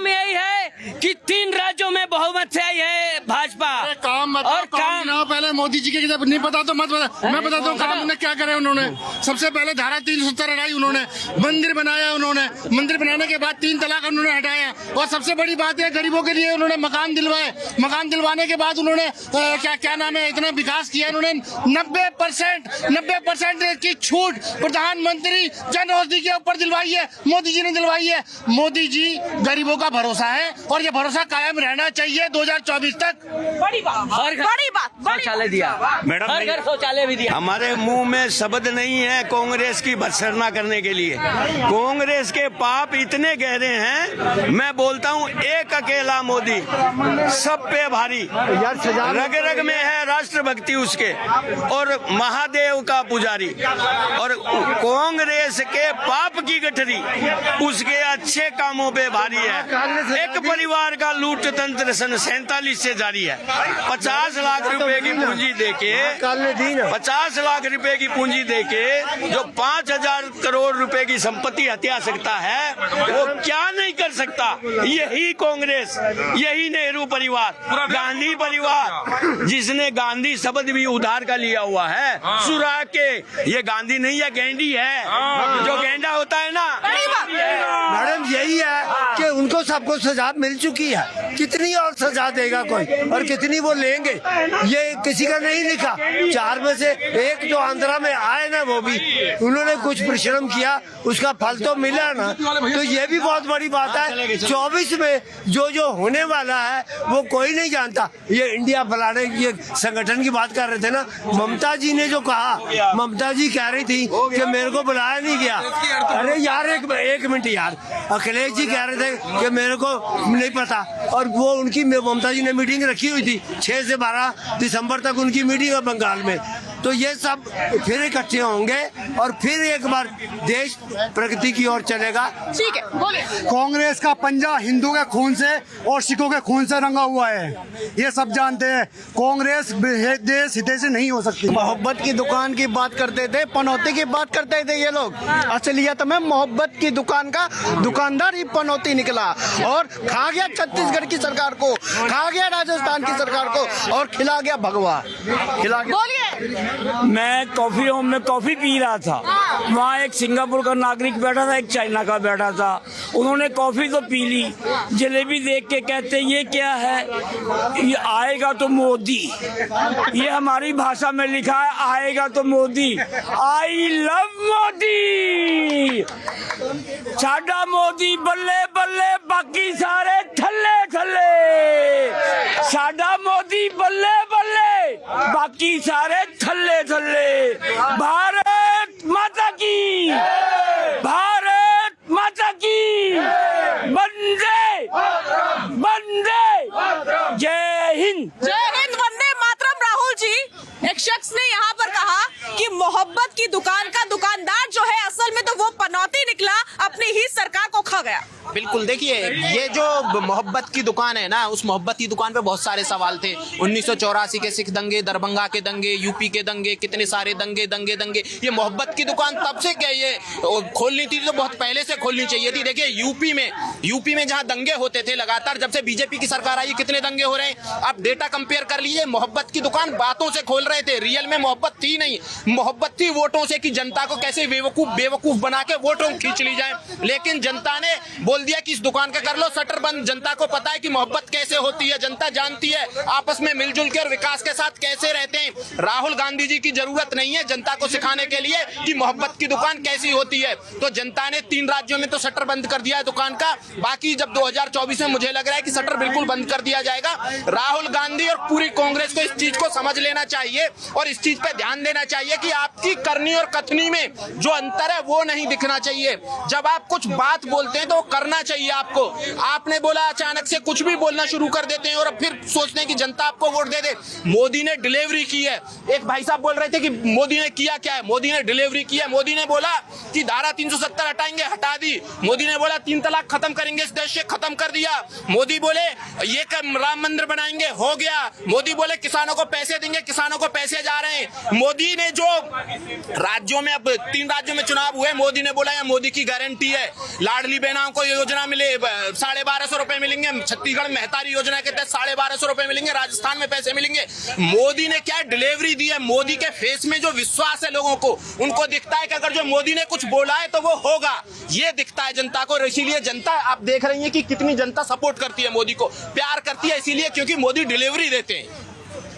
यही है कि 3 राज्यों में बहुमत से आई है भाजपा। काम बताओ और काम पहले मोदी जी के जब नहीं पता तो मत बता, मैं बताता हूँ काम उन्होंने क्या करे। उन्होंने सबसे पहले धारा 370 हटाई, उन्होंने मंदिर बनाया, उन्होंने मंदिर बनाने के बाद 3 तलाक उन्होंने हटाया, और सबसे बड़ी बात है गरीबों के लिए उन्होंने मकान दिलवाए। मकान दिलवाने के बाद उन्होंने क्या नाम है, इतना विकास किया उन्होंने। 90% की छूट प्रधानमंत्री जन औषधि के ऊपर दिलवाई है, मोदी जी ने दिलवाई है। मोदी जी गरीबों का भरोसा है और ये भरोसा कायम रहना चाहिए 2024 तक। बड़ी बात शौचालय दिया मैडम, हर घर शौचालय भी दिया। हमारे मुंह में शब्द नहीं है कांग्रेस की भत्सना करने के लिए। कांग्रेस के पाप इतने गहरे हैं, मैं बोलता हूँ एक अकेला मोदी सब पे भारी, रग रग में है राष्ट्रभक्ति उसके, और महादेव का पुजारी, और कांग्रेस के पाप की गठरी उसके अच्छे कामों पे भारी है। एक परिवार का लूट तंत्र सन 47 से जारी है। 50 लाख रुपए की पूंजी देके 50 लाख रुपए की पूंजी देके जो 5000 करोड़ रुपए की संपत्ति हत्या सकता है वो क्या नहीं कर सकता। यही कांग्रेस, यही नेहरू परिवार, गांधी परिवार, जिसने गांधी शब्द भी उधार का लिया हुआ है सुरा के। ये गांधी नहीं है, गेंडी है, जो गेंडा होता है ना। मैडम यही है कि उनको सबको सजा मिल चुकी है, कितनी और सजा देगा कोई, और कितनी वो लेंगे ये किसी का नहीं लिखा। 4 में से एक जो आंध्रा में आए ना, वो भी उन्होंने कुछ परिश्रम किया, उसका फल तो मिला ना, तो ये भी बहुत बड़ी बात है। 24 में जो होने वाला है वो कोई नहीं जानता। ये इंडिया फलाने ये संगठन की बात कर रहे थे ना, ममता जी ने जो कहा, ममता जी कह रही थी कि मेरे को बुलाया नहीं गया। अरे यार एक मिनट यार, अखिलेश जी कह रहे थे कि मेरे को नहीं पता, और वो उनकी ममता जी ने मीटिंग रखी हुई थी 6 से 12 दिसंबर तक उनकी मीटिंग है बंगाल में। तो ये सब फिर इकट्ठे होंगे और फिर एक बार देश प्रगति की ओर चलेगा। ठीक है, बोले। कांग्रेस का पंजा हिंदू के खून से और सिखों के खून से रंगा हुआ है, ये सब जानते हैं। कांग्रेस देश हितैषी नहीं हो सकती। मोहब्बत की दुकान की बात करते थे, पनौती की बात करते थे ये लोग। असलियत में मोहब्बत की दुकान का दुकानदार ही पनौती निकला और खा गया छत्तीसगढ़ की सरकार को, खा गया राजस्थान की सरकार को, और खिला गया भगवा, खिला गया। बोलिए। मैं कॉफी होम में कॉफी पी रहा था, वहाँ एक सिंगापुर का नागरिक बैठा था, एक चाइना का बैठा था। उन्होंने कॉफी तो पी ली, जलेबी देख के कहते ये क्या है, ये आएगा तो मोदी। ये हमारी भाषा में लिखा है, आएगा तो मोदी। I love Modi. साडा मोदी बल्ले बल्ले, बाकी सारे थल्ले थल्ले। साडा मोदी बल्ले बल्ले, बाकी सारे थल्ले थल्ले। भारत माता की, भारत माता की, वंदे वंदे, जय हिंद। जय हिंद, वंदे मातरम। राहुल जी, एक शख्स ने यहाँ पर कहा कि मोहब्बत की दुकान का दुकानदार जो है असल में तो वो पनौती निकला, अपनी ही सरकार को खा गया। बिल्कुल, देखिए ये जो मोहब्बत की दुकान है ना, उस मोहब्बत की दुकान पे बहुत सारे सवाल थे। 1984 के सिख दंगे, दरभंगा के दंगे, यूपी के दंगे, कितने सारे दंगे दंगे दंगे। ये मोहब्बत की दुकान तब से क्या ये खोलनी थी तो बहुत पहले से खोलनी चाहिए थी। देखिए यूपी में जहां दंगे होते थे लगातार, जब से बीजेपी की सरकार आई कितने दंगे हो रहे हैं। आप डेटा कंपेयर कर लीजिए। मोहब्बत की दुकान बातों से खोल रहे थे, रियल में मोहब्बत थी नहीं। मोहब्बत थी वोटों से, कि जनता को कैसे बेवकूफ बना के वोटों खींच ली जाए। लेकिन जनता ने बोल दिया कि इस दुकान का कर लो शटर बंद। जनता को पता है कि मोहब्बत कैसे होती है, जनता जानती है आपस में मिलजुल के और विकास के साथ कैसे रहते हैं। राहुल गांधी जी की जरूरत नहीं है जनता को सिखाने के लिए कि मोहब्बत की दुकान कैसी होती है। तो जनता ने 3 राज्यों में तो शटर बंद कर दिया है दुकान का, बाकी जब 2024 में मुझे लग रहा है कि शटर बिल्कुल बंद कर दिया जाएगा। राहुल गांधी और पूरी कांग्रेस को इस चीज को समझ लेना चाहिए और इस चीज पे ध्यान देना चाहिए कि आपकी करनी और कथनी में जो अंतर है वो नहीं दिखना चाहिए। जब आप कुछ बात बोलते हैं तो वो करना चाहिए आपको। आपने बोला अचानक से कुछ भी बोलना शुरू कर देते हैं और अब फिर सोचते हैं कि जनता आपको वोट दे दे। मोदी ने डिलीवरी की है। एक भाई साहब बोल रहे थे कि मोदी ने किया क्या है। मोदी ने डिलीवरी की है। मोदी ने बोला कि धारा 370 हटाएंगे, हटा दी। मोदी ने बोला 3 तलाक खत्म करेंगे, इस देश से खत्म कर दिया। मोदी बोले ये राम मंदिर बनाएंगे, हो गया। मोदी बोले किसानों को पैसे देंगे, किसानों को पैसे जा रहे हैं। मोदी ने जो राज्यों में, अब 3 राज्यों में चुनाव हुए, मोदी ने बोला ये मोदी की गारंटी है, लाडली बहनों को योजना मिले 1250 रुपए मिलेंगे, छत्तीसगढ़ में महतारी योजना के तहत 1250 रुपए मिलेंगे, राजस्थान में पैसे मिलेंगे। मोदी ने क्या डिलीवरी दी है, मोदी के फेस में जो विश्वास है लोगों को, उनको दिखता है कि अगर जो मोदी ने कुछ बोला है तो वो होगा, ये दिखता है जनता को। और इसीलिए जनता, आप देख रही है कि कितनी जनता सपोर्ट करती है मोदी को, प्यार करती है, इसीलिए क्योंकि मोदी डिलीवरी देते हैं।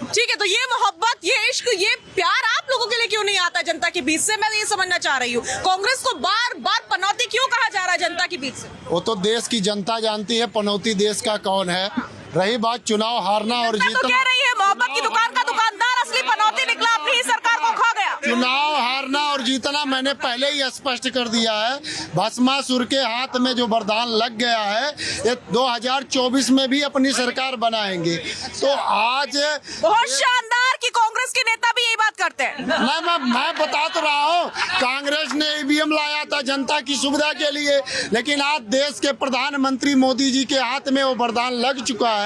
ठीक है, तो ये मोहब्बत, ये इश्क, ये प्यार आप लोगों के लिए क्यों नहीं आता जनता के बीच से? मैं ये समझना चाह रही हूँ, कांग्रेस को बार बार पनौती क्यों कहा जा रहा है जनता के बीच से? वो तो देश की जनता जानती है पनौती देश का कौन है। रही बात चुनाव हारना और तो जीतना, कह रही है मोहब्बत की दुकान का दुकानदार असली पनौती निकला, अपनी ही सरकार को खा गया। चुनाव हारना और जीतना मैंने पहले ही स्पष्ट कर दिया है। भस्मासुर के हाथ में जो वरदान लग गया है, ये 2024 में भी अपनी सरकार बनाएंगे। तो आज बहुत शानदार कि कांग्रेस के नेता भी यही बात करते हैं। मैं बता तो रहा हूँ, कांग्रेस ने ईवीएम लाया था जनता की सुविधा के लिए, लेकिन आज देश के प्रधानमंत्री मोदी जी के हाथ में वो वरदान लग चुका है।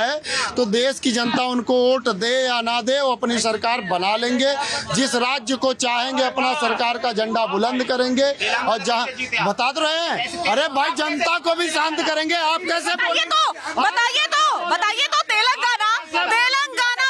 तो देश की जनता उनको वोट दे या ना दे, वो अपनी सरकार बना लेंगे। जिस राज्य को चाहेंगे अपना सरकार का झंडा बुलंद करेंगे। और जहाँ बता तो रहे हैं, अरे भाई जनता को भी शांत करेंगे। आप कैसे बताइए तो तेलंगाना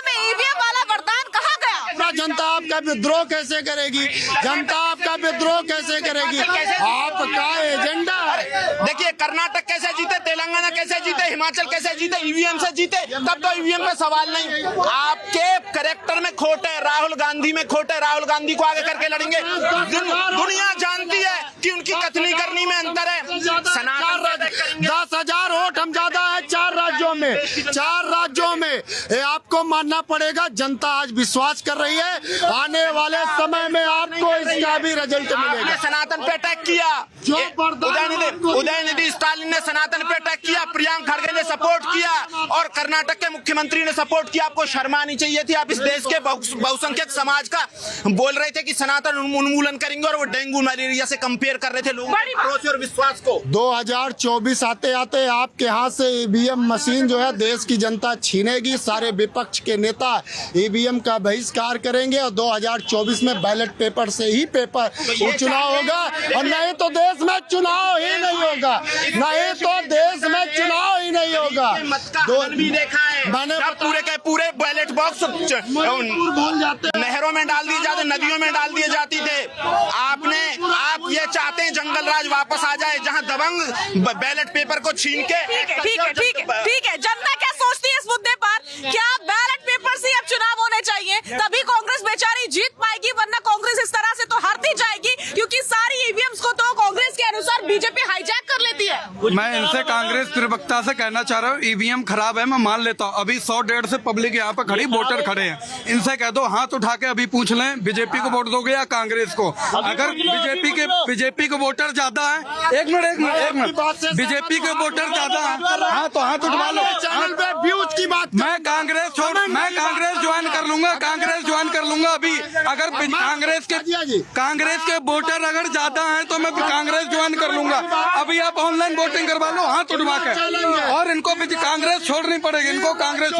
में ईवीएम वाला वरदान कहाँ गया? जनता आपका विद्रोह कैसे करेगी? जनता आपका विद्रोह कैसे करेगी? आपका एजेंडा है। देखिए, कर्नाटक कैसे जीते, तेलंगाना कैसे जीते, हिमाचल कैसे जीते, ईवीएम से जीते। तब तो ईवीएम पे सवाल नहीं, आपके कैरेक्टर में खोट है, राहुल गांधी में खोट है। राहुल गांधी को आगे करके लड़ेंगे। दुनिया जानती है कि उनकी कथनी करनी में अंतर है। 10,000 वोट हम ज्यादा है 4 राज्यों में। ये आपको मानना पड़ेगा। जनता आज विश्वास कर रही है, आने वाले समय में आपको इसका भी रिजल्ट मिलेगा। सनातन पे अटैक किया, उदयनिधि स्टालिन ने सनातन पे अटैक किया, प्रियंका खड़गे ने सपोर्ट किया और कर्नाटक के मुख्यमंत्री ने सपोर्ट किया। आपको शर्म आनी चाहिए थी। आप इस देश के बहुसंख्यक समाज का बोल रहे थे कि सनातन उन्मूलन करेंगे, और वो डेंगू मलेरिया से कंपेयर कर रहे थे लोगों के भरोसे और विश्वास को। 2024 आते आते आपके हाथ से ईवीएम मशीन जो है देश की जनता छीनेगी। सारे विपक्ष के नेता ईवीएम का बहिष्कार करेंगे और 2024 में बैलेट पेपर से ही चुनाव होगा। और नहीं तो देश में चुनाव ही नहीं होगा। भी देखा है, मैंने पूरे के पूरे बैलेट बॉक्स नहरों में डाल दिए जाते, नदियों में डाल दिए जाती थे। आप ये चाहते हैं जंगल राज वापस आ जाए, जहां दबंग बैलेट पेपर को छीन के। ठीक है। जनता क्या सोचती है इस मुद्दे पर? क्या बैलेट पेपर से अब चुनाव होने चाहिए, तभी कांग्रेस बेचारी जीत पाएगी, वरना कांग्रेस इस तरह से तो हारती जाएगी, क्योंकि सारी ईवीएम्स को तो कांग्रेस के अनुसार बीजेपी हाईजैक कर लेती है। मैं इनसे कांग्रेस प्रवक्ता से कहना चाह रहा हूँ, ईवीएम खराब है, मैं मान लेता हूँ। अभी 100-150 से पब्लिक यहाँ पे खड़ी, वोटर खड़े हैं। इनसे कह दो हाथ उठा के अभी पूछ लें, बीजेपी को वोट दोगे या कांग्रेस को? अगर बीजेपी के वोटर ज्यादा है, एक मिनट, बीजेपी के वोटर ज्यादा है, हाँ तो हाथ उठवा लो। चैनल पे व्यूज की बात, मैं कांग्रेस ज्वाइन कर लूंगा अभी। अगर कांग्रेस के वोटर अगर ज्यादा हैं तो मैं कांग्रेस ज्वाइन कर लूंगा। अभी आप ऑनलाइन वोटिंग करवा लो हाथ उठवा के। और इनको कांग्रेस छोड़नी पड़ेगी, इनको कांग्रेस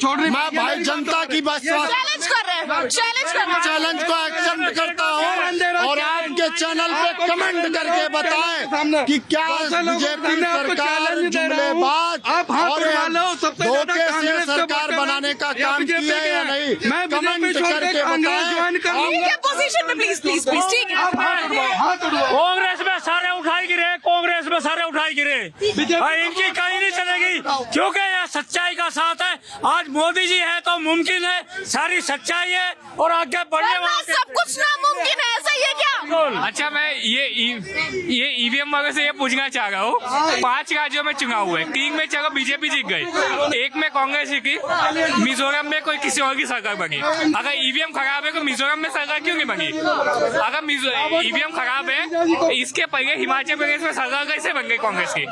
छोड़नी। मैं भाई जनता की बात चैलेंज कर रहे हैं, चैलेंज को एक्सेप्ट करता हूँ। और आपके चैनल पे कमेंट करके बताएं कि क्या बीजेपी सरकार जुमलेबाज धोखे से सरकार बनाने का काम किया है या नहीं, कमेंट करके बताएं। पोजीशन में प्लीज। ठीक है, कांग्रेस में सारे उठाई गिरे, इनकी कहीं नहीं चलेगी, क्योंकि यह सच्चाई का साथ है। आज मोदी जी है तो मुमकिन है, सारी सच्चाई है और आगे बढ़ने वाला सब कुछ नामुमकिन है, ऐसा ही है क्या? अच्छा, मैं ये ईवीएम वगैरह से ये पूछना चाह रहा हूँ, 5 राज्यों में चुनाव हुए, 3 में चलो बीजेपी जीत गई, 1 में कांग्रेस जीती, मिजोरम में कोई किसी और की सरकार बनी। अगर ईवीएम खराब है तो मिजोरम में सरकार क्यों नहीं बनी? अगर ईवीएम खराब है, इसके पहले हिमाचल प्रदेश में सरकार कैसे बन गई कांग्रेस की?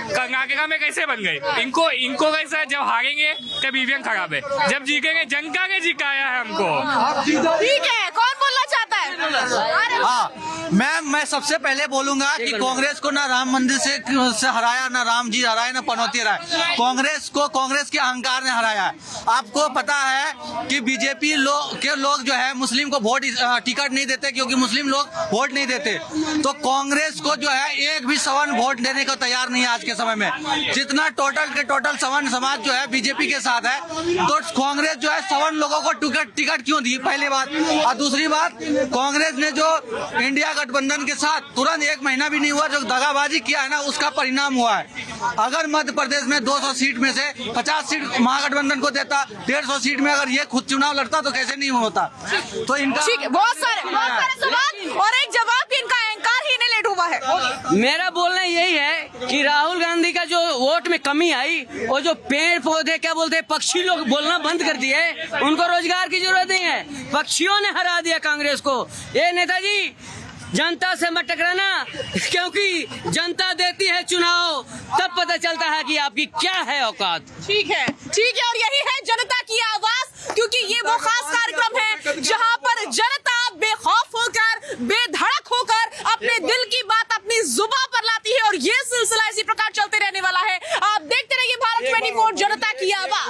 कर्नाटक में कैसे बन गई? इनको कैसे, जब हारेंगे तब ईवीएम खराब है, जब जीतेंगे जनता ने जिताया है हमको। ठीक है, कौन बोलना चाहता है? हाँ, मैं सबसे पहले बोलूंगा कि कांग्रेस को ना राम मंदिर से हराया, ना राम जी हराए, ना पनौती हराए। कांग्रेस के अहंकार ने हराया है। आपको पता है कि बीजेपी के लोग जो है मुस्लिम को वोट टिकट नहीं देते, क्योंकि मुस्लिम लोग वोट नहीं देते। तो कांग्रेस को जो है एक भी सवर्ण वोट देने को तैयार नहीं है आज के समय में। जितना टोटल सवर्ण समाज जो है बीजेपी के साथ है, तो कांग्रेस जो है सवर्ण लोगों को टिकट क्यों दी, पहली बात। और दूसरी बात, कांग्रेस ने जो इंडिया गठबंधन के साथ तुरंत 1 महीना भी नहीं हुआ जो दगाबाजी किया है ना, उसका परिणाम हुआ है। अगर मध्य प्रदेश में 200 सीट में से 50 सीट महागठबंधन को देता, 150 सीट में अगर ये खुद चुनाव लड़ता तो कैसे नहीं होता। तो इनका ठीक है, बहुत सारे सवाल और एक जवाब कि इनका अहंकार ही नहीं लेट हुआ है। मेरा बोलना यही है कि राहुल गांधी का जो वोट में कमी आई, वो जो पेड़ पौधे क्या बोलते हैं, पक्षी लोग बोलना बंद कर दिए, उनको रोजगार की जरूरत नहीं है। पक्षियों ने हरा दिया कांग्रेस को। ये नेताजी, जनता से मत टकराना, क्योंकि जनता देती है चुनाव, तब पता चलता है कि आपकी क्या है औकात। ठीक है, और यही है जनता की आवाज, क्योंकि ये वो खास कार्यक्रम है जहां पर जनता बेखौफ होकर, बेधड़क होकर अपने दिल की बात अपनी जुबान पर